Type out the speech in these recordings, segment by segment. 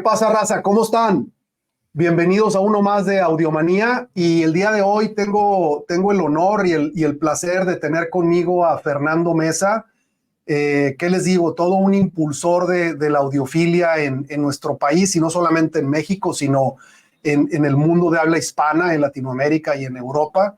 pasa, raza? ¿Cómo están? Bienvenidos a uno más de Audiomanía y el día de hoy tengo el honor y el placer de tener conmigo a Fernando Meza. ¿Qué les digo? Todo un impulsor de la audiofilia en nuestro país y no solamente en México, sino en el mundo de habla hispana, en Latinoamérica y en Europa.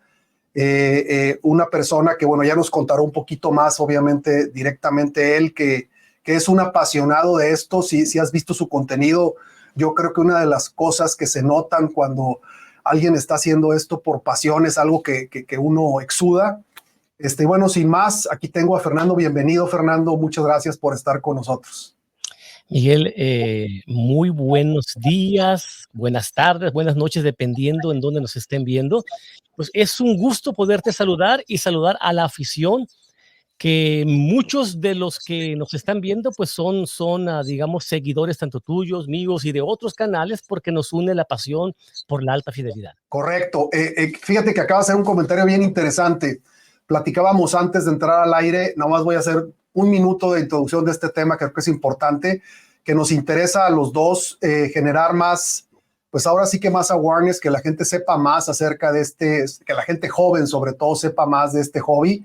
Una persona que, bueno, ya nos contará un poquito más, obviamente, directamente él, que es un apasionado de esto. Si has visto su contenido, yo creo que una de las cosas que se notan cuando alguien está haciendo esto por pasión es algo que uno exuda. Bueno, sin más, aquí tengo a Fernando. Bienvenido, Fernando. Muchas gracias por estar con nosotros. Miguel, muy buenos días, buenas tardes, buenas noches, dependiendo en dónde nos estén viendo. Pues es un gusto poderte saludar y saludar a la afición, que muchos de los que nos están viendo pues son digamos, seguidores tanto tuyos, míos y de otros canales, porque nos une la pasión por la alta fidelidad. Correcto. Fíjate que acaba de hacer un comentario bien interesante. Platicábamos antes de entrar al aire, nada más voy a hacer un minuto de introducción de este tema, que creo que es importante, que nos interesa a los dos generar más, pues ahora sí que más awareness, que la gente sepa más acerca de que la gente joven sobre todo sepa más de este hobby,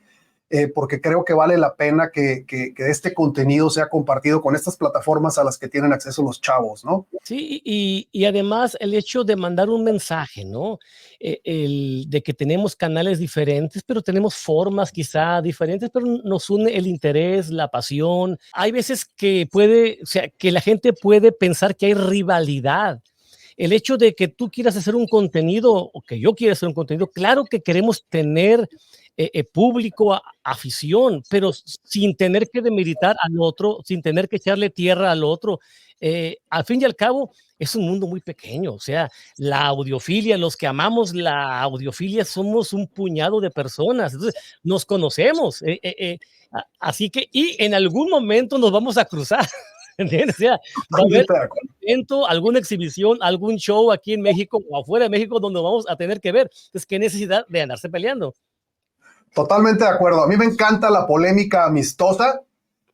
porque creo que vale la pena que este contenido sea compartido con estas plataformas a las que tienen acceso los chavos, ¿no? Sí, y además el hecho de mandar un mensaje, ¿no? De que tenemos canales diferentes, pero tenemos formas quizá diferentes, pero nos une el interés, la pasión. Hay veces que que la gente puede pensar que hay rivalidad. El hecho de que tú quieras hacer un contenido o que yo quiera hacer un contenido, claro que queremos tener público, afición, pero sin tener que demeritar al otro, sin tener que echarle tierra al otro. Al fin y al cabo, es un mundo muy pequeño. O sea, la audiofilia, los que amamos la audiofilia somos un puñado de personas. Entonces, nos conocemos. Así que, y en algún momento nos vamos a cruzar. ¿Entiendes? O sea, va a haber un evento, alguna exhibición, algún show aquí en México o afuera de México donde vamos a tener que ver. Entonces, ¿qué necesidad de andarse peleando? Totalmente de acuerdo. A mí me encanta la polémica amistosa,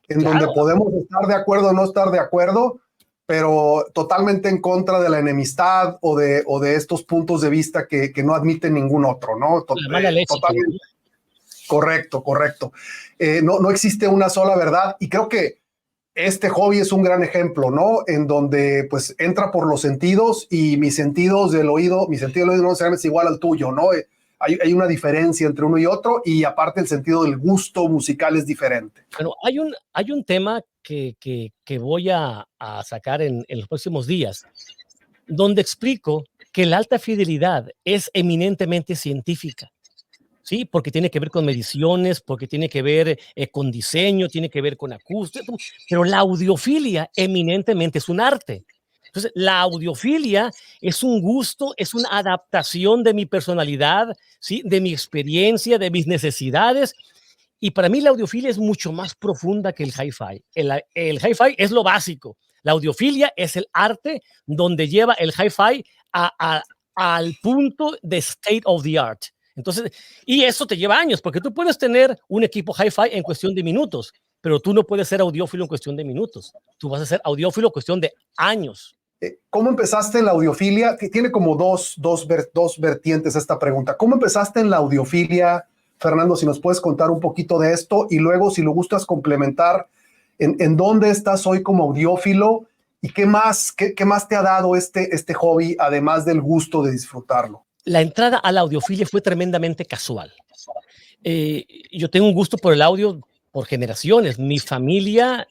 en donde podemos estar de acuerdo o no estar de acuerdo, pero totalmente en contra de la enemistad o de estos puntos de vista que no admiten ningún otro, ¿no? La mala leche. Totalmente. Correcto. No existe una sola verdad y creo que este hobby es un gran ejemplo, ¿no? En donde pues entra por los sentidos y mi sentido del oído no necesariamente es igual al tuyo, ¿no? Hay una diferencia entre uno y otro y aparte el sentido del gusto musical es diferente. Bueno, hay un tema que voy a sacar en los próximos días, donde explico que la alta fidelidad es eminentemente científica. Sí, porque tiene que ver con mediciones, porque tiene que ver con diseño, tiene que ver con acústica, pero la audiofilia eminentemente es un arte. Entonces, la audiofilia es un gusto, es una adaptación de mi personalidad, ¿sí? De mi experiencia, de mis necesidades. Y para mí la audiofilia es mucho más profunda que el hi-fi. El hi-fi es lo básico. La audiofilia es el arte donde lleva el hi-fi al punto de state of the art. Entonces, y eso te lleva años, porque tú puedes tener un equipo hi-fi en cuestión de minutos, pero tú no puedes ser audiófilo en cuestión de minutos. Tú vas a ser audiófilo en cuestión de años. ¿Cómo empezaste en la audiofilia? Que tiene como dos vertientes esta pregunta. ¿Cómo empezaste en la audiofilia, Fernando? Si nos puedes contar un poquito de esto y luego, si lo gustas complementar, ¿en dónde estás hoy como audiófilo y qué más te ha dado este hobby, además del gusto de disfrutarlo? La entrada a la audiofilia fue tremendamente casual. Yo tengo un gusto por el audio por generaciones. Mi familia,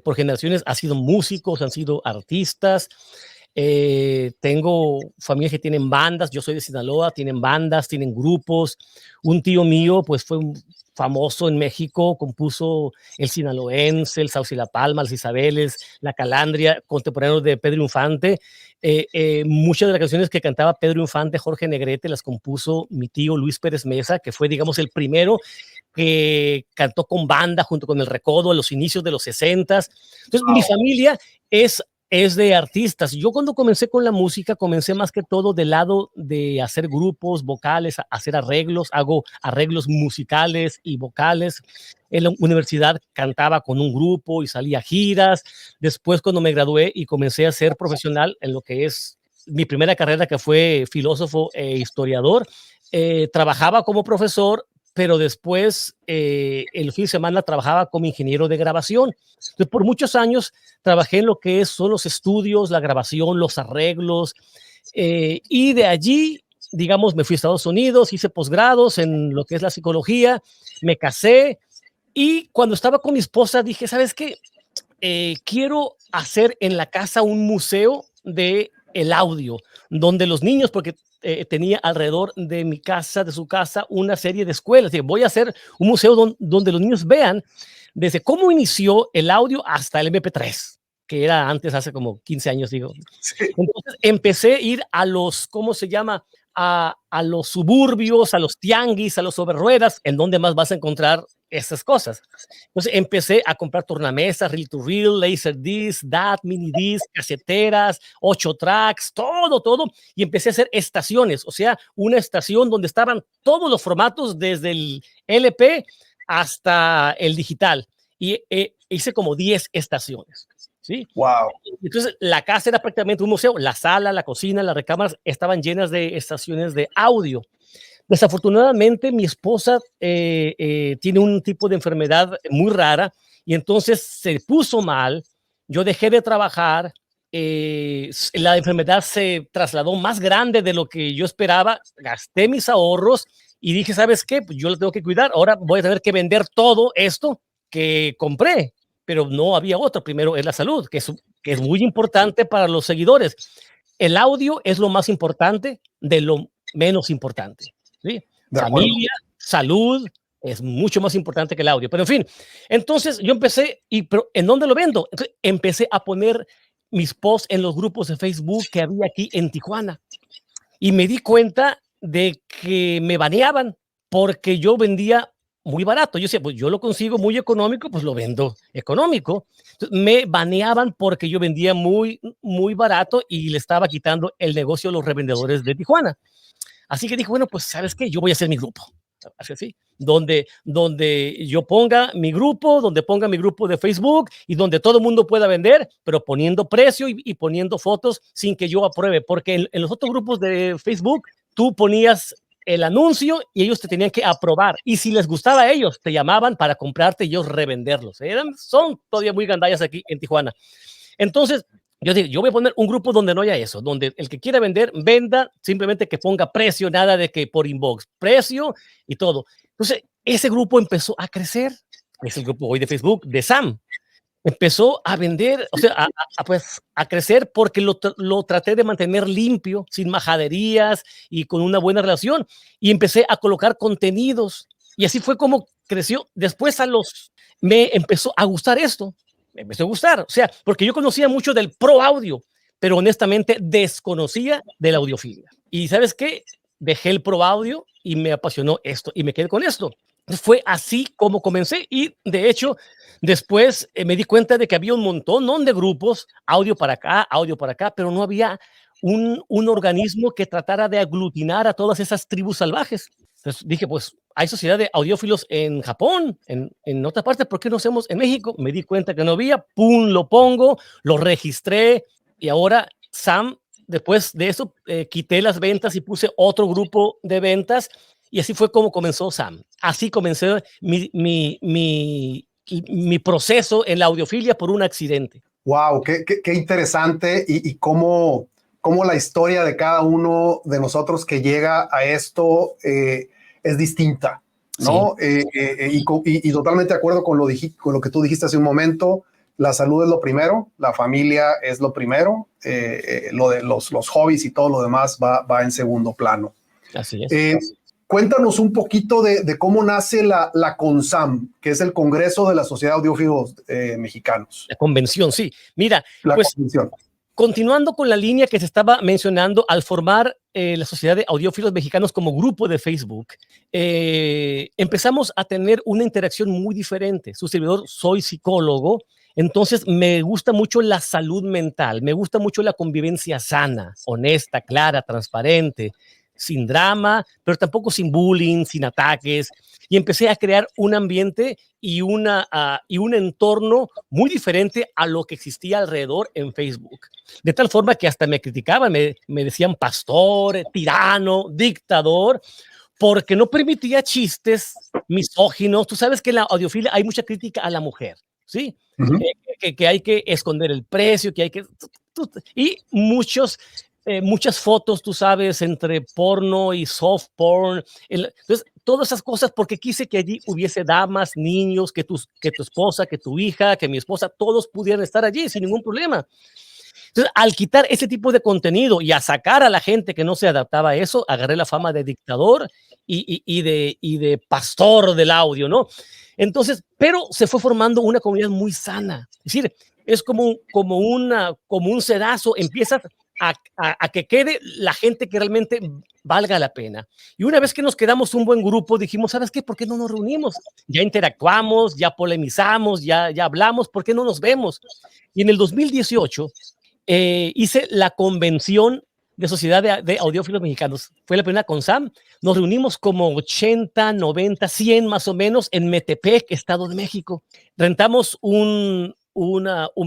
por generaciones, ha sido músicos, han sido artistas. Tengo familias que tienen bandas. Yo soy de Sinaloa, tienen bandas, tienen grupos. Un tío mío, pues, fue famoso en México, compuso el Sinaloense, el Sauce y la Palma, las Isabeles, la Calandria, contemporáneo de Pedro Infante. Muchas de las canciones que cantaba Pedro Infante, Jorge Negrete, las compuso mi tío Luis Pérez Mesa, que fue, digamos, el primero que cantó con banda junto con El Recodo a los inicios de los 60s. Entonces, mi familia es es de artistas. Yo cuando comencé con la música, comencé más que todo del lado de hacer grupos vocales, hacer arreglos, hago arreglos musicales y vocales. En la universidad cantaba con un grupo y salía a giras. Después cuando me gradué y comencé a ser profesional en lo que es mi primera carrera, que fue filósofo e historiador, trabajaba como profesor, pero después el fin de semana trabajaba como ingeniero de grabación. Entonces, por muchos años trabajé en lo que son los estudios, la grabación, los arreglos, y de allí, digamos, me fui a Estados Unidos, hice posgrados en lo que es la psicología, me casé y cuando estaba con mi esposa dije, ¿sabes qué? Quiero hacer en la casa un museo de el audio, donde los niños, porque tenía alrededor de mi casa, de su casa, una serie de escuelas. Voy a hacer un museo donde los niños vean desde cómo inició el audio hasta el MP3, que era antes, hace como 15 años, digo. Sí. Entonces empecé a ir a los, ¿cómo se llama? A los suburbios, a los tianguis, a los sobre ruedas, en donde más vas a encontrar esas cosas. Entonces empecé a comprar tornamesas, reel to reel, Laserdisc, DAT, mini disc, caseteras, 8 tracks, todo, y empecé a hacer estaciones, o sea, una estación donde estaban todos los formatos desde el LP hasta el digital, y hice como 10 estaciones, ¿sí? Wow. Entonces la casa era prácticamente un museo, la sala, la cocina, las recámaras estaban llenas de estaciones de audio. Desafortunadamente, mi esposa tiene un tipo de enfermedad muy rara y entonces se puso mal. Yo dejé de trabajar. La enfermedad se trasladó más grande de lo que yo esperaba. Gasté mis ahorros y dije, ¿sabes qué? Pues yo la tengo que cuidar. Ahora voy a tener que vender todo esto que compré, pero no había otro. Primero es la salud, que es muy importante para los seguidores. El audio es lo más importante de lo menos importante. ¿Sí? Familia, salud, es mucho más importante que el audio. Pero en fin, entonces yo empecé, pero ¿en dónde lo vendo? Entonces, empecé a poner mis posts en los grupos de Facebook que había aquí en Tijuana. Y me di cuenta de que me baneaban porque yo vendía muy barato. Yo decía, pues yo lo consigo muy económico, pues lo vendo económico. Entonces, me baneaban porque yo vendía muy, muy barato y le estaba quitando el negocio a los revendedores de Tijuana. Así que dije, bueno, pues ¿sabes qué? Yo voy a hacer mi grupo. Así, donde yo ponga mi grupo, donde ponga mi grupo de Facebook y donde todo el mundo pueda vender, pero poniendo precio y poniendo fotos sin que yo apruebe, porque en los otros grupos de Facebook tú ponías el anuncio y ellos te tenían que aprobar, y si les gustaba a ellos, te llamaban para comprarte y ellos revenderlos. Son todavía muy gandallas aquí en Tijuana. Entonces, yo digo, yo voy a poner un grupo donde no haya eso, donde el que quiera vender, venda, simplemente que ponga precio, nada de que por inbox, precio y todo. Entonces, ese grupo empezó a crecer. Es el grupo hoy de Facebook de Sam. Empezó a vender, o sea, pues, a crecer porque lo traté de mantener limpio, sin majaderías y con una buena relación. Y empecé a colocar contenidos. Y así fue como creció. Después me empezó a gustar esto. Me empezó a gustar, o sea, porque yo conocía mucho del pro audio, pero honestamente desconocía de la audiofilia. Y ¿sabes qué? Dejé el pro audio y me apasionó esto y me quedé con esto. Fue así como comencé y de hecho después me di cuenta de que había un montón, ¿no?, de grupos, audio para acá, pero no había un organismo que tratara de aglutinar a todas esas tribus salvajes. Entonces dije, pues hay sociedad de audiófilos en Japón, en otras partes, ¿por qué no hacemos en México? Me di cuenta que no había, pum, lo pongo, lo registré y ahora Sam, después de eso, quité las ventas y puse otro grupo de ventas y así fue como comenzó Sam. Así comencé mi proceso en la audiofilia por un accidente. Wow, qué interesante y cómo la historia de cada uno de nosotros que llega a esto es distinta, ¿no? Sí. Y totalmente de acuerdo con lo que tú dijiste hace un momento. La salud es lo primero, la familia es lo primero, lo de los hobbies y todo lo demás va en segundo plano. Así es. Cuéntanos un poquito de cómo nace la CONSAM, que es el Congreso de la Sociedad de Audiófilos Mexicanos. La convención, sí. Mira, pues convención. Continuando con la línea que se estaba mencionando, al formar la Sociedad de Audiófilos Mexicanos como grupo de Facebook, empezamos a tener una interacción muy diferente. Su servidor, soy psicólogo, Entonces, me gusta mucho la salud mental, me gusta mucho la convivencia sana, honesta, clara, transparente, sin drama, pero tampoco sin bullying, sin ataques. Y empecé a crear un ambiente y un entorno muy diferente a lo que existía alrededor en Facebook. De tal forma que hasta me criticaban, me decían pastor, tirano, dictador, porque no permitía chistes misóginos. Tú sabes que en la audiofilia hay mucha crítica a la mujer, ¿sí? Ujú. Que hay que esconder el precio, que hay que... Y muchas fotos, tú sabes, entre porno y soft porn. Entonces, todas esas cosas porque quise que allí hubiese damas, niños, que tu esposa, que tu hija, que mi esposa, todos pudieran estar allí sin ningún problema. Entonces, al quitar ese tipo de contenido y a sacar a la gente que no se adaptaba a eso, agarré la fama de dictador y de pastor del audio, ¿no? Entonces, pero se fue formando una comunidad muy sana. Es decir, es como un sedazo, empiezas a que quede la gente que realmente valga la pena. Y una vez que nos quedamos un buen grupo, dijimos, ¿sabes qué? ¿Por qué no nos reunimos? Ya interactuamos, ya polemizamos, ya hablamos, ¿por qué no nos vemos? Y en el 2018 hice la convención de Sociedad de Audiófilos Mexicanos. Fue la primera con Sam. Nos reunimos como 80, 90, 100 más o menos en Metepec, Estado de México. Rentamos un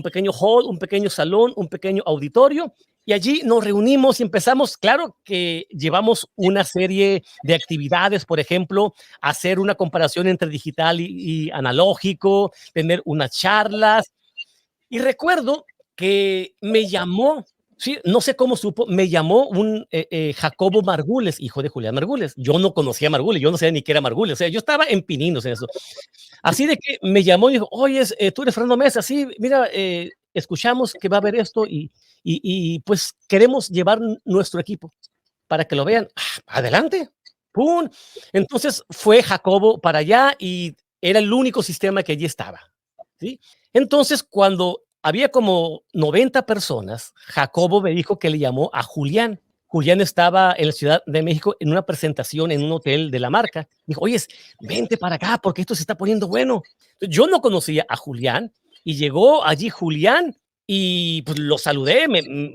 pequeño hall, un pequeño salón, un pequeño auditorio y allí nos reunimos y empezamos, claro que llevamos una serie de actividades, por ejemplo, hacer una comparación entre digital y analógico, tener unas charlas. Y recuerdo que me llamó, sí, no sé cómo supo, me llamó un Jacobo Margules, hijo de Julián Margules. Yo no conocía a Margules, yo no sabía ni qué era Margules, o sea, yo estaba en pininos en eso. Así de que me llamó y dijo, oye, tú eres Fernando Mesa, sí, mira, escuchamos que va a haber esto y pues queremos llevar nuestro equipo para que lo vean. Ah, adelante, ¡pum! Entonces fue Jacobo para allá y era el único sistema que allí estaba, ¿sí? Entonces, cuando había como 90 personas, Jacobo me dijo que le llamó a Julián. Julián estaba en la Ciudad de México en una presentación en un hotel de la marca. Dijo, oye, vente para acá porque esto se está poniendo bueno. Yo no conocía a Julián y llegó allí Julián y pues lo saludé.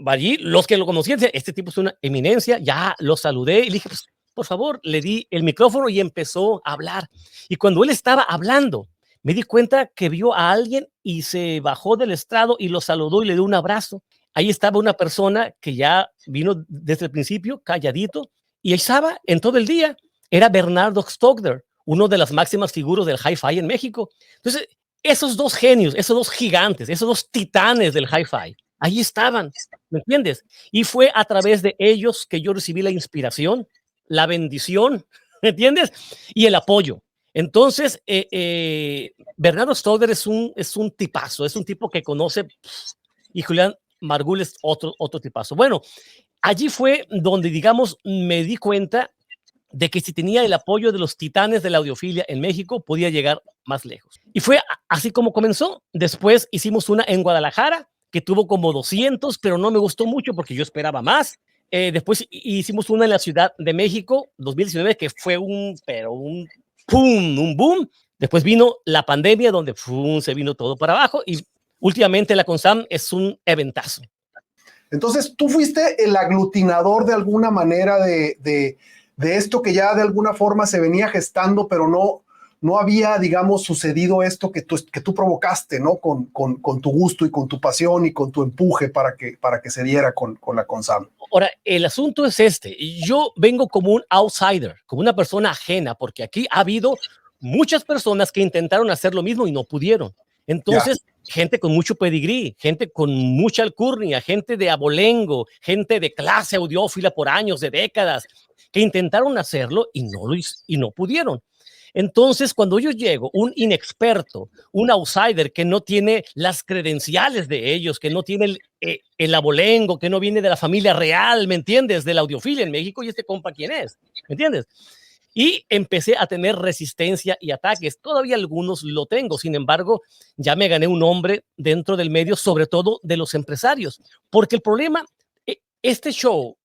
Allí los que lo conocían, este tipo es una eminencia, ya lo saludé y le dije, pues, por favor, le di el micrófono y empezó a hablar. Y cuando él estaba hablando, me di cuenta que vio a alguien y se bajó del estrado y lo saludó y le dio un abrazo. Ahí estaba una persona que ya vino desde el principio, calladito, y estaba en todo el día. Era Bernardo Stogner, uno de las máximas figuras del hi-fi en México. Entonces, esos dos genios, esos dos gigantes, esos dos titanes del hi-fi, ahí estaban, ¿me entiendes? Y fue a través de ellos que yo recibí la inspiración, la bendición, ¿me entiendes? Y el apoyo. Entonces, Bernardo Stogner es un tipazo, es un tipo que conoce, y Julián Margules otro tipazo. Bueno, allí fue donde, digamos, me di cuenta de que si tenía el apoyo de los titanes de la audiofilia en México, podía llegar más lejos. Y fue así como comenzó. Después hicimos una en Guadalajara, que tuvo como 200, pero no me gustó mucho porque yo esperaba más. Después hicimos una en la Ciudad de México, 2019, que fue pero un ¡pum! Un boom. Después vino la pandemia, donde ¡pum! Se vino todo para abajo. Y últimamente la CONSAM es un eventazo. Entonces, tú fuiste el aglutinador de alguna manera de esto que ya de alguna forma se venía gestando, pero no había, digamos, sucedido esto que tú provocaste, ¿no? Con tu gusto y con tu pasión y con tu empuje para que se diera con la CONSAM. Ahora, el asunto es este. Yo vengo como un outsider, como una persona ajena, porque aquí ha habido muchas personas que intentaron hacer lo mismo y no pudieron. Entonces, gente con mucho pedigrí, gente con mucha alcurnia, gente de abolengo, gente de clase audiófila por años, de décadas, que intentaron hacerlo y no pudieron. Entonces, cuando yo llego, un inexperto, un outsider que no tiene las credenciales de ellos, que no tiene el abolengo, que no viene de la familia real, ¿me entiendes? De la audiofilia en México, y este compa, ¿quién es? ¿Me entiendes? Y empecé a tener resistencia y ataques. Todavía algunos lo tengo, sin embargo, ya me gané un nombre dentro del medio, sobre todo de los empresarios, porque el problema, este show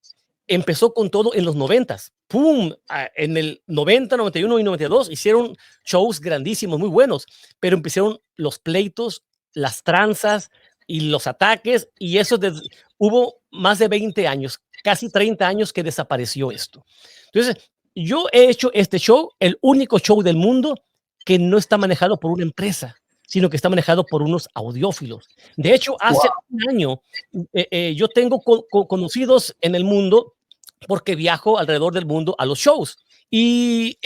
empezó con todo en los 90s. ¡Pum! En el 90, 91 y 92 hicieron shows grandísimos, muy buenos, pero empezaron los pleitos las tranzas y los ataques, y eso hubo más de 20 años, casi 30 años que desapareció esto. Entonces, yo he hecho este show, el único show del mundo que no está manejado por una empresa, sino que está manejado por unos audiófilos. De hecho, hace un año yo tengo conocidos en el mundo porque viajo alrededor del mundo a los shows. Y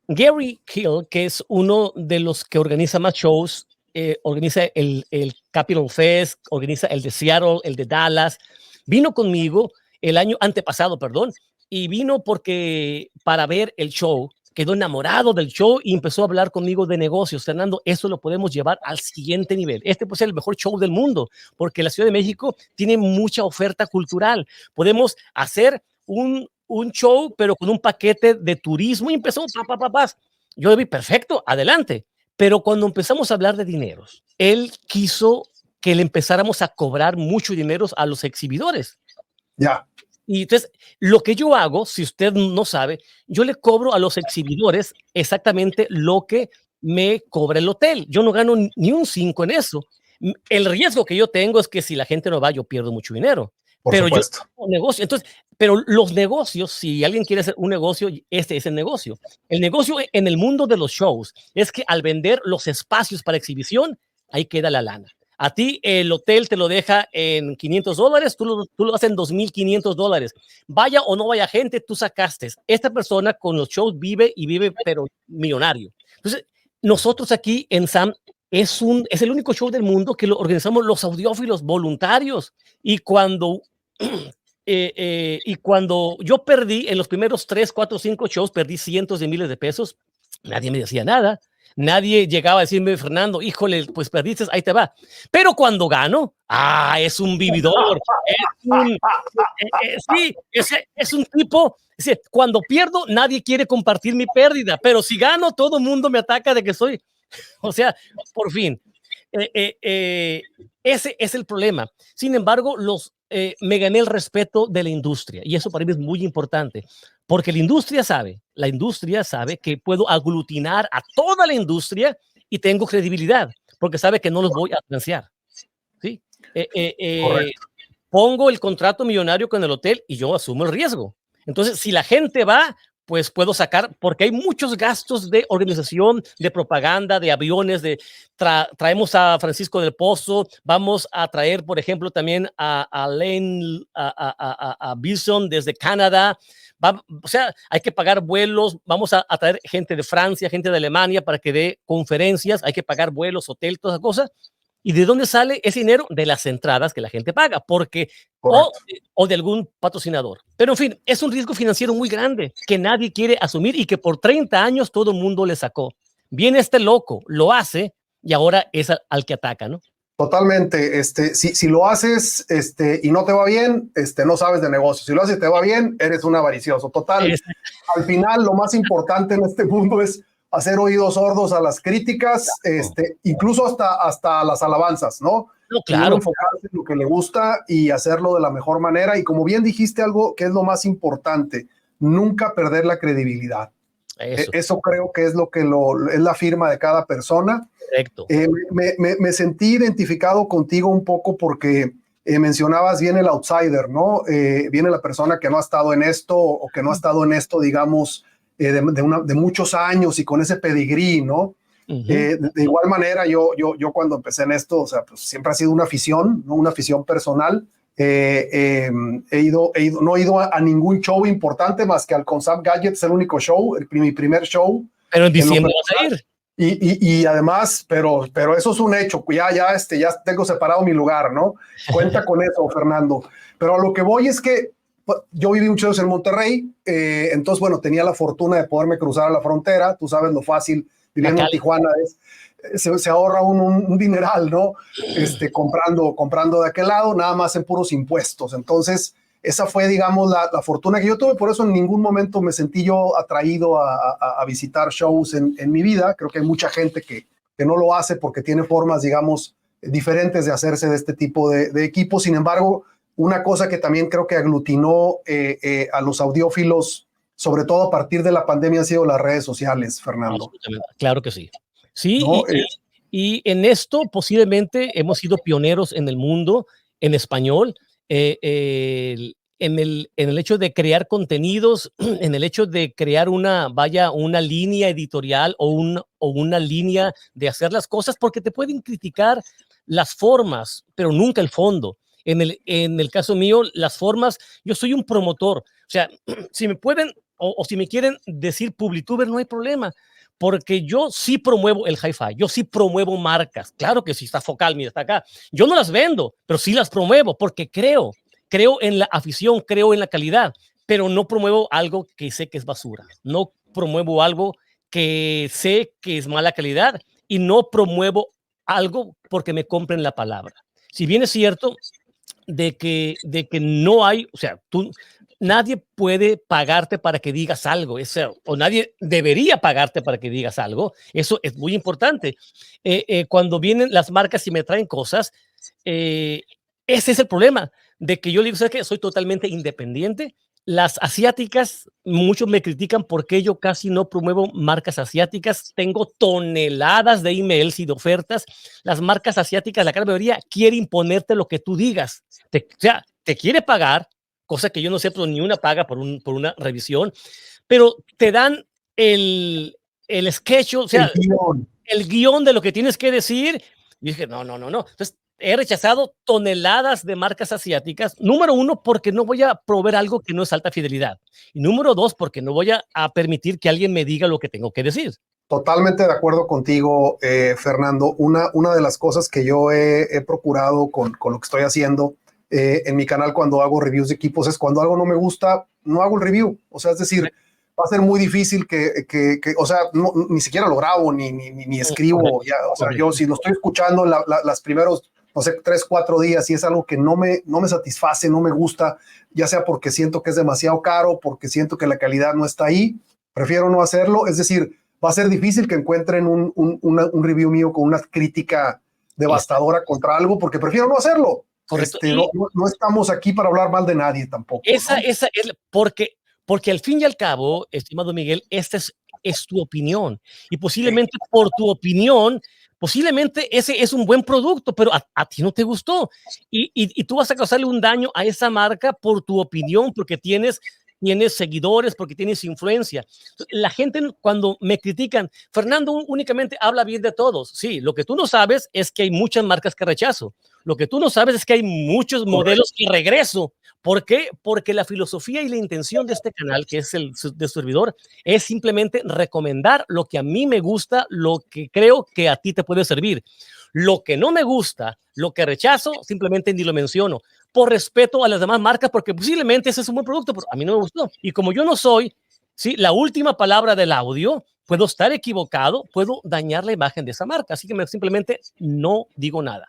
Gary Hill, que es uno de los que organiza más shows, organiza el Capitol Fest, organiza el de Seattle, el de Dallas, vino conmigo el año antepasado, perdón, y vino porque para ver el show, quedó enamorado del show y empezó a hablar conmigo de negocios. Fernando, eso lo podemos llevar al siguiente nivel. Este puede ser el mejor show del mundo, porque la Ciudad de México tiene mucha oferta cultural. Podemos hacer un show, pero con un paquete de turismo, y empezó, yo vi, perfecto, adelante. Pero cuando empezamos a hablar de dineros, él quiso que le empezáramos a cobrar mucho dinero a los exhibidores. Ya. Y entonces, lo que yo hago, si usted no sabe, yo le cobro a los exhibidores exactamente lo que me cobra el hotel. Yo no gano ni un 5 en eso. El riesgo que yo tengo es que si la gente no va, yo pierdo mucho dinero. Por pero supuesto. Yo negocio. Entonces, pero los negocios, si alguien quiere hacer un negocio, este es el negocio. El negocio en el mundo de los shows es que al vender los espacios para exhibición, ahí queda la lana. A ti el hotel te lo deja en $500, tú lo haces en $2,500. Vaya o no vaya gente, tú sacaste. Esta persona con los shows vive y vive, pero millonario. Entonces, nosotros aquí en SAM es el único show del mundo que lo organizamos los audiófilos voluntarios. Y cuando yo perdí en los primeros 3, 4, 5 shows, perdí cientos de miles de pesos, nadie me decía nada. Nadie llegaba a decirme, Fernando, híjole, pues perdiste, ahí te va. Pero cuando gano, es un vividor. Sí, es un tipo. Cuando pierdo, nadie quiere compartir mi pérdida, pero si gano, todo el mundo me ataca de que soy. O sea, por fin. Ese es el problema. Sin embargo, me gané el respeto de la industria, y eso para mí es muy importante, porque la industria sabe que puedo aglutinar a toda la industria y tengo credibilidad, porque sabe que no los voy a financiar. ¿Sí? Pongo el contrato millonario con el hotel y yo asumo el riesgo. Entonces, si la gente va, pues puedo sacar, porque hay muchos gastos de organización, de propaganda, de aviones, traemos a Francisco del Pozo, vamos a traer, por ejemplo, también a Lane, a Bison desde Canadá. O sea, hay que pagar vuelos, vamos a traer gente de Francia, gente de Alemania para que dé conferencias, hay que pagar vuelos, hotel, todas esas cosas. ¿Y de dónde sale ese dinero? De las entradas que la gente paga, porque o de algún patrocinador. Pero en fin, es un riesgo financiero muy grande que nadie quiere asumir y que por 30 años todo el mundo le sacó. Viene este loco, lo hace y ahora es al que ataca, ¿no? Totalmente. Si lo haces y no te va bien, no sabes de negocio. Si lo haces y te va bien, eres un avaricioso. Total. Al final, lo más importante en este mundo es hacer oídos sordos a las críticas, incluso hasta las alabanzas, ¿no? No, claro. Enfocarse en lo que le gusta y hacerlo de la mejor manera. Y como bien dijiste, algo que es lo más importante, nunca perder la credibilidad. Eso creo que es es la firma de cada persona. Correcto. Me sentí identificado contigo un poco porque mencionabas bien el outsider, ¿no? Viene la persona que no ha estado en esto o que no ha estado en esto, digamos, de muchos años y con ese pedigrí, ¿no? De igual manera, yo cuando empecé en esto, o sea, pues siempre ha sido una afición, ¿no? Una afición personal. No he ido a ningún show importante más que al Consap Gadgets, el único show, mi primer show. Pero en diciembre vas a ir. Y además, pero eso es un hecho, ya tengo separado mi lugar, ¿no? Cuenta con eso, Fernando. Pero a lo que voy es que yo viví muchos años en Monterrey, entonces, bueno, tenía la fortuna de poderme cruzar a la frontera. Tú sabes lo fácil, viviendo en Tijuana, se ahorra un dineral, ¿no? Comprando de aquel lado, nada más en puros impuestos. Entonces, esa fue, digamos, la fortuna que yo tuve. Por eso en ningún momento me sentí yo atraído a visitar shows en mi vida. Creo que hay mucha gente que no lo hace porque tiene formas, digamos, diferentes de hacerse de este tipo de equipos. Sin embargo, una cosa que también creo que aglutinó a los audiófilos, sobre todo a partir de la pandemia, han sido las redes sociales, Fernando. Claro que sí. Sí, ¿no? Y en esto posiblemente hemos sido pioneros en el mundo en español, en el hecho de crear contenidos, en el hecho de crear una línea editorial o una línea de hacer las cosas, porque te pueden criticar las formas, pero nunca el fondo. En el caso mío, las formas, yo soy un promotor. O sea, si me pueden o si me quieren decir publituber, no hay problema, porque yo sí promuevo el hi-fi, yo sí promuevo marcas. Claro que sí, está Focal, mira, está acá. Yo no las vendo, pero sí las promuevo porque creo en la afición, creo en la calidad, pero no promuevo algo que sé que es basura. No promuevo algo que sé que es mala calidad y no promuevo algo porque me compren la palabra. Si bien es cierto de que no hay, o sea, nadie puede pagarte para que digas algo, o nadie debería pagarte para que digas algo, eso es muy importante. Cuando vienen las marcas y me traen cosas, eh, ese es el problema, de que yo digo, ¿sabes qué? Soy totalmente independiente. Las asiáticas, muchos me critican porque yo casi no promuevo marcas asiáticas. Tengo toneladas de emails y de ofertas. Las marcas asiáticas, la gran mayoría, quiere imponerte lo que tú digas. O sea, te quiere pagar, cosa que yo no sé, pero ni una paga por una revisión, pero te dan el sketch, o El sea, guión. el guión de lo que tienes que decir. Y dije, no, no, no, no. Entonces, he rechazado toneladas de marcas asiáticas. Número uno, porque no voy a proveer algo que no es alta fidelidad. Y número dos, porque no voy a permitir que alguien me diga lo que tengo que decir. Totalmente de acuerdo contigo, Fernando. Una de las cosas que yo he procurado con lo que estoy haciendo en mi canal cuando hago reviews de equipos es cuando algo no me gusta, no hago el review. O sea, es decir, va a ser muy difícil o sea, ni siquiera lo grabo ni escribo. Correcto, Ya, o sea, yo correcto. si lo estoy escuchando las primeros, no sé, 3, 4 días y es algo que no me satisface, no me gusta, ya sea porque siento que es demasiado caro, porque siento que la calidad no está ahí, prefiero no hacerlo. Es decir, va a ser difícil que encuentren un review mío con una crítica devastadora contra algo, porque prefiero no hacerlo. Correcto. No estamos aquí para hablar mal de nadie tampoco, ¿no? Esa es porque al fin y al cabo, estimado Miguel, esta es tu opinión. Y posiblemente por tu opinión, posiblemente ese es un buen producto, pero a ti no te gustó. Y tú vas a causarle un daño a esa marca por tu opinión, porque tienes seguidores, porque tienes influencia. La gente cuando me critican, Fernando únicamente habla bien de todos. Sí, lo que tú no sabes es que hay muchas marcas que rechazo. Lo que tú no sabes es que hay muchos modelos que regreso. ¿Por qué? Porque la filosofía y la intención de este canal, que es el de su servidor, es simplemente recomendar lo que a mí me gusta, lo que creo que a ti te puede servir. Lo que no me gusta, lo que rechazo, simplemente ni lo menciono, por respeto a las demás marcas, porque posiblemente ese es un buen producto, pero a mí no me gustó. Y como yo no soy, ¿sí?, la última palabra del audio, puedo estar equivocado, puedo dañar la imagen de esa marca, así que simplemente no digo nada.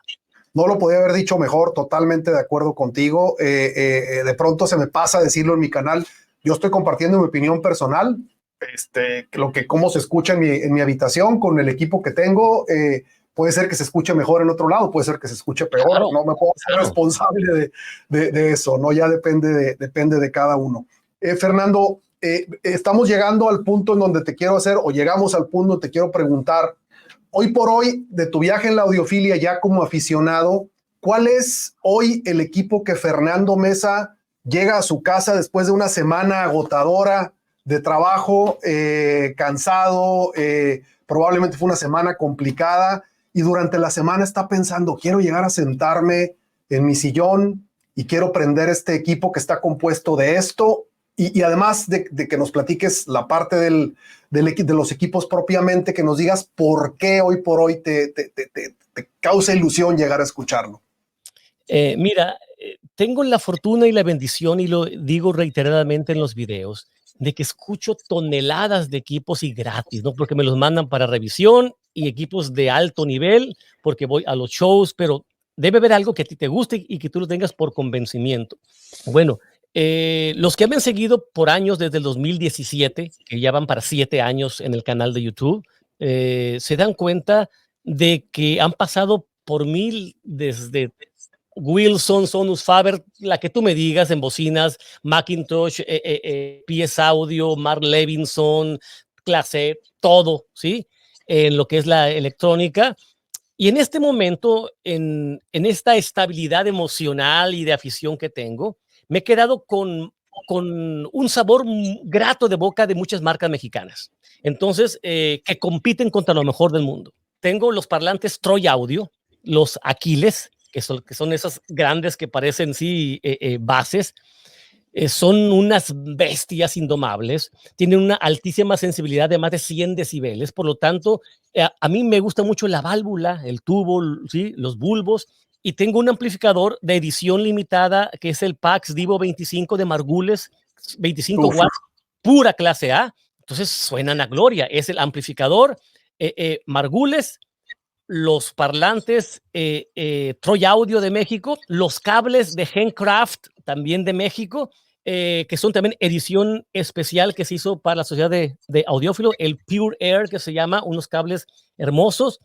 No lo podía haber dicho mejor, totalmente de acuerdo contigo. De pronto se me pasa decirlo en mi canal. Yo estoy compartiendo mi opinión personal, cómo se escucha en mi habitación con el equipo que tengo. Puede ser que se escuche mejor en otro lado, puede ser que se escuche peor. Claro, No me puedo ser claro. responsable de eso, ¿no? Ya depende de cada uno. Fernando, estamos llegando al punto en donde te quiero hacer, o llegamos al punto donde te quiero preguntar, hoy por hoy, de tu viaje en la audiofilia ya como aficionado, ¿cuál es hoy el equipo que Fernando Mesa llega a su casa después de una semana agotadora de trabajo, cansado, probablemente fue una semana complicada, y durante la semana está pensando, quiero llegar a sentarme en mi sillón y quiero prender este equipo que está compuesto de esto, y además de que nos platiques la parte de los equipos propiamente, que nos digas por qué hoy por hoy te causa ilusión llegar a escucharlo. Mira, tengo la fortuna y la bendición, y lo digo reiteradamente en los videos, de que escucho toneladas de equipos y gratis, ¿no? Porque me los mandan para revisión, y equipos de alto nivel, porque voy a los shows, pero debe haber algo que a ti te guste y que tú lo tengas por convencimiento. Bueno, los que me han seguido por años desde el 2017, que ya van para 7 años en el canal de YouTube, se dan cuenta de que han pasado por mí desde Wilson, Sonus, Faber, la que tú me digas, en bocinas, Macintosh, PS Audio, Mark Levinson, Clase, todo, ¿sí? En lo que es la electrónica. Y en este momento, en esta estabilidad emocional y de afición que tengo, me he quedado con un sabor grato de boca de muchas marcas mexicanas. Entonces, que compiten contra lo mejor del mundo. Tengo los parlantes Troy Audio, los Aquiles, que son esas grandes que parecen, sí, bases. Son unas bestias indomables, tienen una altísima sensibilidad de más de 100 decibeles, por lo tanto, a mí me gusta mucho la válvula, el tubo, ¿sí? Los bulbos, y tengo un amplificador de edición limitada que es el PAX Divo 25 de Margules, 25 Uf. watts, pura clase A, entonces suenan a gloria, es el amplificador Margules, los parlantes Troy Audio de México, los cables de Handcraft también de México, que son también edición especial que se hizo para la sociedad de audiófilo, el Pure Air que se llama, unos cables hermosos.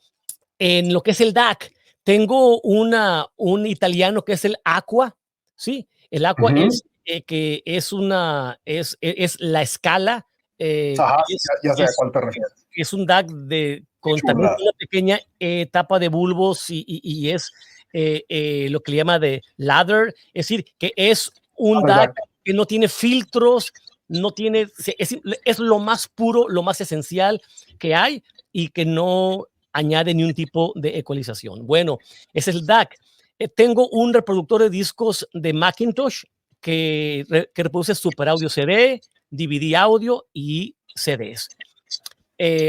En lo que es el DAC, tengo un italiano que es el Aqua, ¿sí? El Aqua es que es la escala. Ajá, ya sé a cuál te refieres. Es un DAC con también una pequeña etapa de bulbos y es lo que le llama de ladder, es decir, que es un DAC que no tiene filtros, no tiene, es lo más puro, lo más esencial que hay y que no añade ni un tipo de ecualización. Bueno, ese es el DAC. Tengo un reproductor de discos de Macintosh que reproduce Super Audio CD, DVD audio y CDs.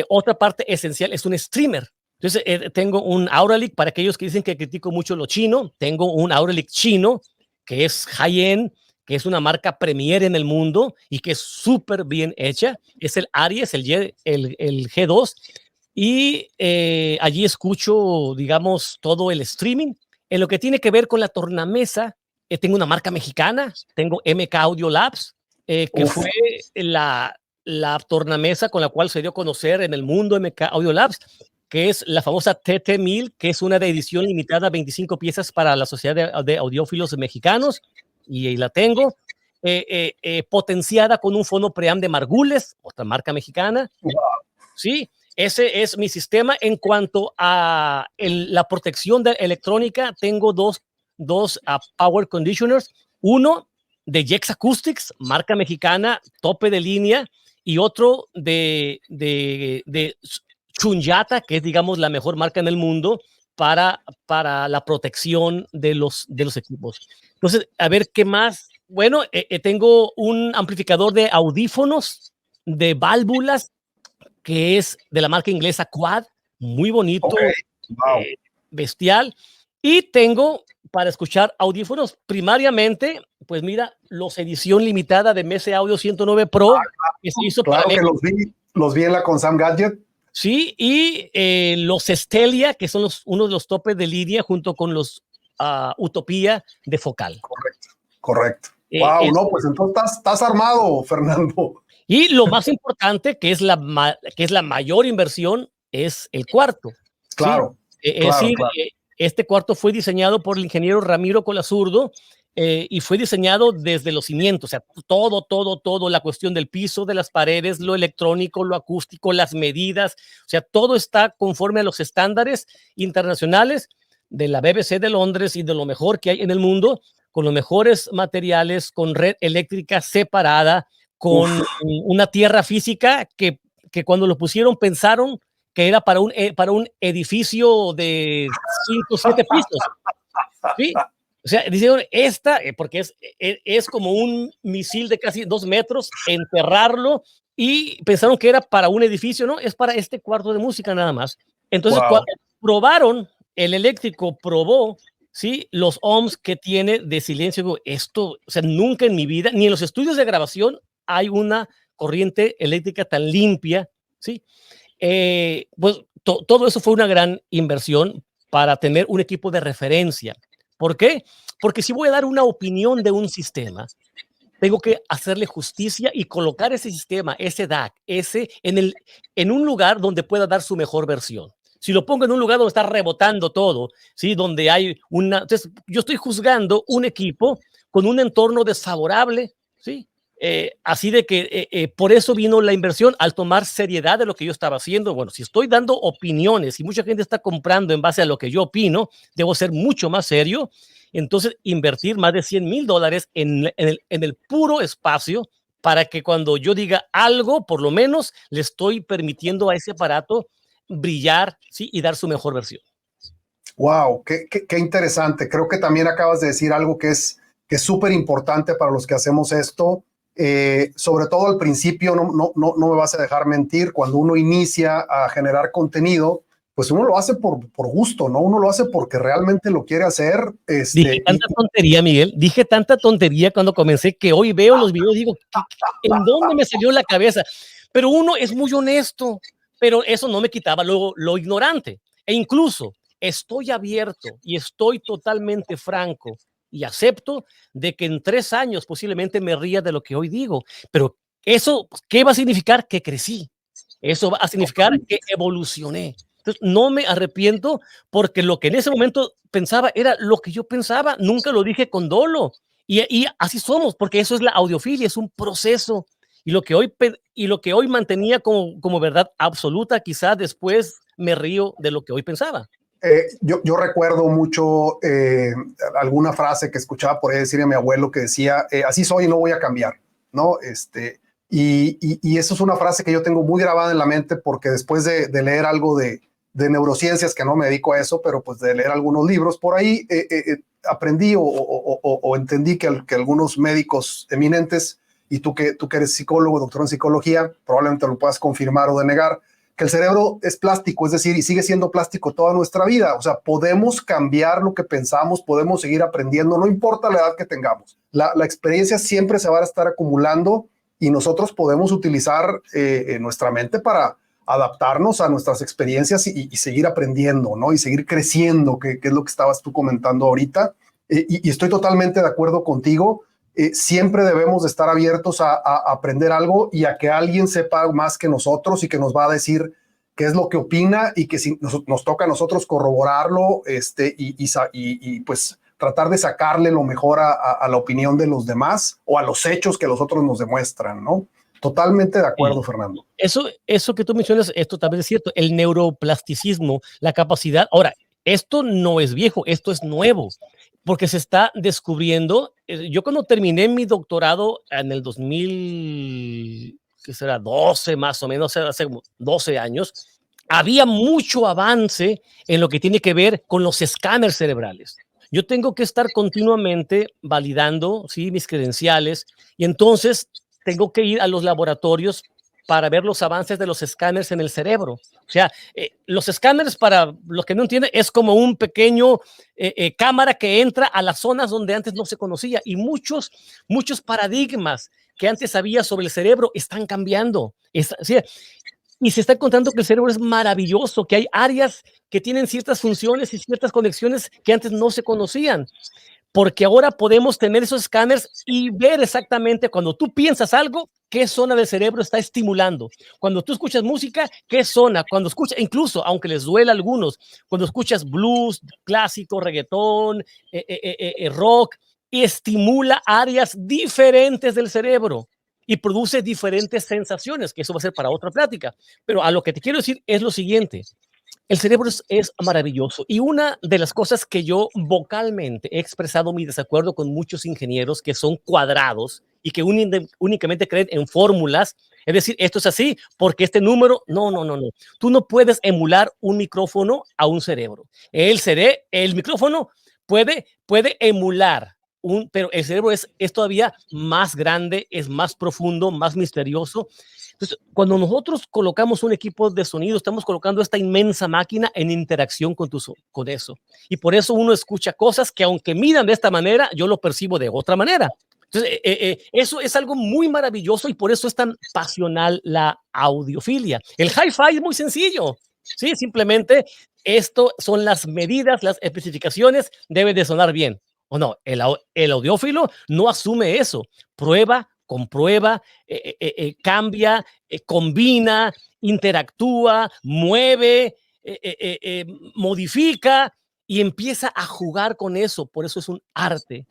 Otra parte esencial es un streamer. Entonces, tengo un Auralic, para aquellos que dicen que critico mucho lo chino, tengo un Auralic chino, que es high-end, que es una marca premier en el mundo y que es súper bien hecha. Es el Aries, el G2. Y allí escucho, digamos, todo el streaming. En lo que tiene que ver con la tornamesa, tengo una marca mexicana, tengo MK Audio Labs, que fue la tornamesa con la cual se dio a conocer en el mundo MK Audio Labs, que es la famosa TT1000, que es una de edición limitada, 25 piezas para la Sociedad de Audiófilos Mexicanos, y la tengo, potenciada con un fono preamp de Margules, otra marca mexicana. Sí, ese es mi sistema. En cuanto a la protección de electrónica, tengo dos power conditioners, uno de Jex Acoustics, marca mexicana, tope de línea, y otro de Chunyata, que es, digamos, la mejor marca en el mundo para la protección de los equipos. Entonces, a ver qué más. Bueno, tengo un amplificador de audífonos, de válvulas, que es de la marca inglesa Quad, muy bonito, bestial. Y tengo para escuchar audífonos primariamente, pues mira, los edición limitada de MS Audio 109 Pro, que se hizo claro para que los vi en la Consam Gadget. Sí, y los Stelia, que son uno de los topes de línea, junto con los Utopía de Focal. Correcto. Wow, no, pues entonces estás armado, Fernando. Y lo más importante, que es la mayor inversión, es el cuarto. Claro. ¿sí? Es decir, este cuarto fue diseñado por el ingeniero Ramiro Colazurdo y fue diseñado desde los cimientos, o sea, todo, la cuestión del piso, de las paredes, lo electrónico, lo acústico, las medidas, o sea, todo está conforme a los estándares internacionales de la BBC de Londres y de lo mejor que hay en el mundo, con los mejores materiales, con red eléctrica separada, con una tierra física que cuando lo pusieron pensaron que era para un edificio de 5 o 7 pisos. ¿Sí? O sea, dijeron porque es como un misil de casi 2 metros, enterrarlo, y pensaron que era para un edificio, ¿no? Es para este cuarto de música nada más. Entonces, cuando probaron, el eléctrico probó, ¿sí? Los ohms que tiene de silencio. Esto, o sea, nunca en mi vida, ni en los estudios de grabación, hay una corriente eléctrica tan limpia, ¿sí? Pues todo eso fue una gran inversión para tener un equipo de referencia. ¿Por qué? Porque si voy a dar una opinión de un sistema, tengo que hacerle justicia y colocar ese sistema, ese DAC, en un lugar donde pueda dar su mejor versión. Si lo pongo en un lugar donde está rebotando todo, ¿sí? Donde hay entonces yo estoy juzgando un equipo con un entorno desfavorable, ¿sí? Así de que por eso vino la inversión, al tomar seriedad de lo que yo estaba haciendo. Bueno, si estoy dando opiniones y mucha gente está comprando en base a lo que yo opino, debo ser mucho más serio. Entonces, invertir más de $100,000 en el puro espacio para que cuando yo diga algo, por lo menos le estoy permitiendo a ese aparato brillar, ¿sí? Y dar su mejor versión. Wow, qué interesante. Creo que también acabas de decir algo que es súper importante para los que hacemos esto. Sobre todo al principio, no me vas a dejar mentir, cuando uno inicia a generar contenido, pues uno lo hace por gusto, ¿no? Uno lo hace porque realmente lo quiere hacer. Dije tanta tontería, Miguel, dije tanta tontería cuando comencé que hoy veo los videos y digo, ¿en dónde me salió la cabeza? Pero uno es muy honesto, pero eso no me quitaba lo ignorante. E incluso estoy abierto y estoy totalmente franco y acepto de que en 3 años posiblemente me ría de lo que hoy digo, pero eso, ¿qué va a significar? Que crecí. Eso va a significar que evolucioné. Entonces, no me arrepiento porque lo que en ese momento pensaba era lo que yo pensaba, nunca lo dije con dolo. Y así somos, porque eso es la audiofilia, es un proceso. Y lo que hoy mantenía como verdad absoluta, quizás después me río de lo que hoy pensaba. Yo recuerdo mucho alguna frase que escuchaba por ahí decir a mi abuelo que decía, así soy y no voy a cambiar, ¿no? Y eso es una frase que yo tengo muy grabada en la mente porque después de leer algo de neurociencias, que no me dedico a eso, pero pues de leer algunos libros por ahí, aprendí o entendí que algunos médicos eminentes, y tú que eres psicólogo, doctor en psicología, probablemente lo puedas confirmar o denegar, que el cerebro es plástico, es decir, y sigue siendo plástico toda nuestra vida. O sea, podemos cambiar lo que pensamos, podemos seguir aprendiendo, no importa la edad que tengamos. La experiencia siempre se va a estar acumulando y nosotros podemos utilizar nuestra mente para adaptarnos a nuestras experiencias y seguir aprendiendo, ¿no? Y seguir creciendo, que es lo que estabas tú comentando ahorita. Y estoy totalmente de acuerdo contigo. Siempre debemos de estar abiertos a aprender algo y a que alguien sepa más que nosotros y que nos va a decir qué es lo que opina y que si nos toca a nosotros corroborarlo y pues tratar de sacarle lo mejor a la opinión de los demás o a los hechos que los otros nos demuestran, ¿no? Totalmente de acuerdo, Fernando. Eso que tú mencionas es totalmente cierto. El neuroplasticismo, la capacidad. Ahora, esto no es viejo, esto es nuevo, porque se está descubriendo. Yo cuando terminé mi doctorado en el 2000, ¿qué será? 12 más o menos, hace 12 años, había mucho avance en lo que tiene que ver con los escáneres cerebrales. Yo tengo que estar continuamente validando, ¿sí?, mis credenciales, y entonces tengo que ir a los laboratorios para ver los avances de los escáneres en el cerebro. O sea, los escáneres, para los que no entienden, es como un pequeño cámara que entra a las zonas donde antes no se conocía, y muchos paradigmas que antes había sobre el cerebro están cambiando. ¿Sí? Y se está encontrando que el cerebro es maravilloso, que hay áreas que tienen ciertas funciones y ciertas conexiones que antes no se conocían, porque ahora podemos tener esos escáneres y ver exactamente cuando tú piensas algo, qué zona del cerebro está estimulando. Cuando tú escuchas música, qué zona. Cuando escuchas, incluso, aunque les duela a algunos, cuando escuchas blues, clásico, reggaetón, rock, estimula áreas diferentes del cerebro y produce diferentes sensaciones, que eso va a ser para otra plática. Pero a lo que te quiero decir es lo siguiente: el cerebro es maravilloso, y una de las cosas que yo vocalmente he expresado mi desacuerdo con muchos ingenieros que son cuadrados y que únicamente creen en fórmulas, es decir, esto es así porque este número, no, no, no, no. Tú no puedes emular un micrófono a un cerebro. El micrófono puede emular pero el cerebro es todavía más grande, es más profundo, más misterioso. Entonces, cuando nosotros colocamos un equipo de sonido, estamos colocando esta inmensa máquina en interacción con eso. Y por eso uno escucha cosas que, aunque midan de esta manera, yo lo percibo de otra manera. Entonces, eso es algo muy maravilloso, y por eso es tan pasional la audiofilia. El hi-fi es muy sencillo. Sí, simplemente esto son las medidas, las especificaciones, debe de sonar bien. ¿O no? El audiófilo no asume eso. Prueba, comprueba, cambia, combina, interactúa, mueve, modifica y empieza a jugar con eso. Por eso es un arte.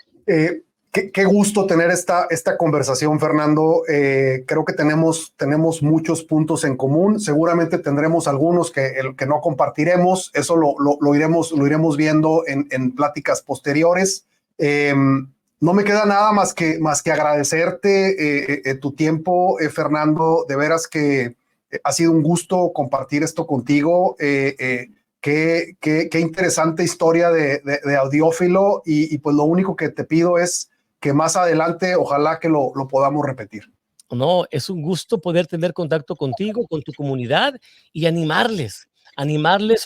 Qué gusto tener esta conversación, Fernando. Creo que tenemos muchos puntos en común. Seguramente tendremos algunos que no compartiremos. Eso lo iremos viendo en pláticas posteriores. No me queda nada más que agradecerte tu tiempo, Fernando. De veras que ha sido un gusto compartir esto contigo. Qué interesante historia de audiófilo y pues lo único que te pido es que más adelante ojalá que lo podamos repetir. No, es un gusto poder tener contacto contigo, con tu comunidad y animarles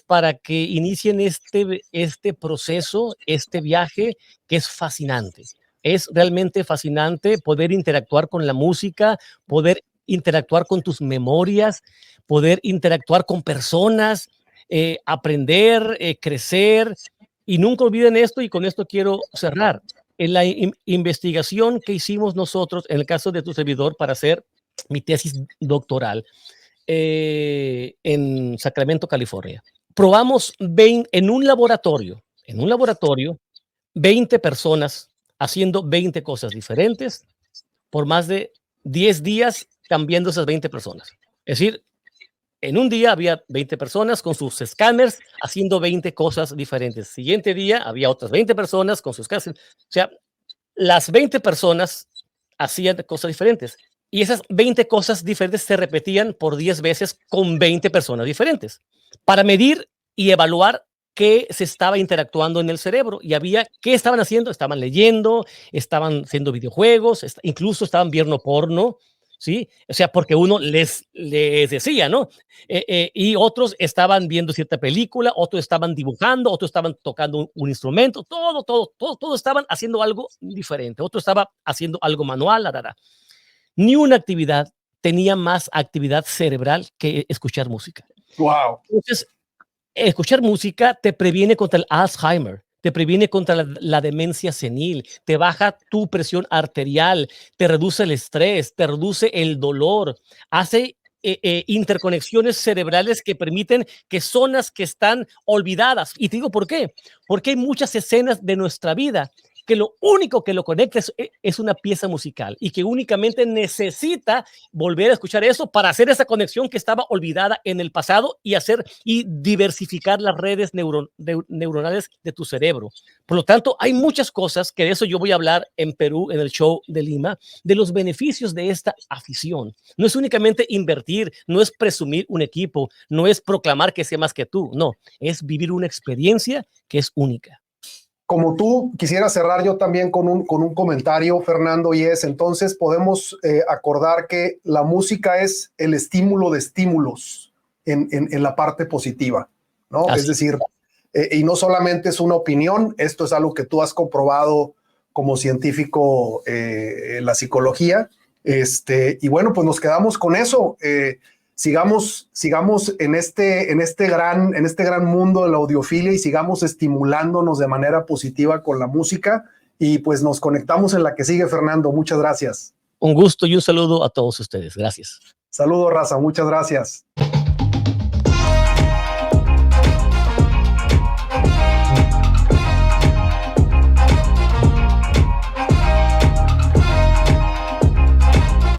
para que inicien este proceso, este viaje que es fascinante. Es realmente fascinante poder interactuar con la música, poder interactuar con tus memorias, poder interactuar con personas, aprender, crecer. Y nunca olviden esto, y con esto quiero cerrar. En la investigación que hicimos nosotros, en el caso de tu servidor, para hacer mi tesis doctoral en Sacramento, California, probamos en un laboratorio, 20 personas haciendo 20 cosas diferentes por más de 10 días cambiando esas 20 personas. Es decir, en un día había 20 personas con sus escáneres haciendo 20 cosas diferentes. Siguiente día había otras 20 personas con sus escáneres. O sea, las 20 personas hacían cosas diferentes y esas 20 cosas diferentes se repetían por 10 veces con 20 personas diferentes para medir y evaluar qué se estaba interactuando en el cerebro y qué estaban haciendo, estaban leyendo, estaban haciendo videojuegos, incluso estaban viendo porno, ¿sí? O sea, porque uno les decía, ¿no? Y otros estaban viendo cierta película, otros estaban dibujando, otros estaban tocando un instrumento, todo estaban haciendo algo diferente, otro estaba haciendo algo manual, Ni una actividad tenía más actividad cerebral que escuchar música. Wow. Entonces, escuchar música te previene contra el Alzheimer, te previene contra la demencia senil, te baja tu presión arterial, te reduce el estrés, te reduce el dolor, hace interconexiones cerebrales que permiten que zonas que están olvidadas. Y te digo por qué. Porque hay muchas escenas de nuestra vida que lo único que lo conecta es una pieza musical y que únicamente necesita volver a escuchar eso para hacer esa conexión que estaba olvidada en el pasado y diversificar las redes neuronales de tu cerebro. Por lo tanto, hay muchas cosas que de eso yo voy a hablar en Perú, en el show de Lima, de los beneficios de esta afición. No es únicamente invertir, no es presumir un equipo, no es proclamar que sé más que tú, no, es vivir una experiencia que es única. Como tú, quisiera cerrar yo también con un comentario, Fernando, y entonces podemos acordar que la música es el estímulo de estímulos en la parte positiva, ¿no? Así. Es decir, y no solamente es una opinión, esto es algo que tú has comprobado como científico en la psicología, y bueno, pues nos quedamos con eso. Sigamos en este gran mundo de la audiofilia y sigamos estimulándonos de manera positiva con la música y pues nos conectamos en la que sigue, Fernando. Muchas gracias. Un gusto y un saludo a todos ustedes. Gracias. Saludos, raza. Muchas gracias.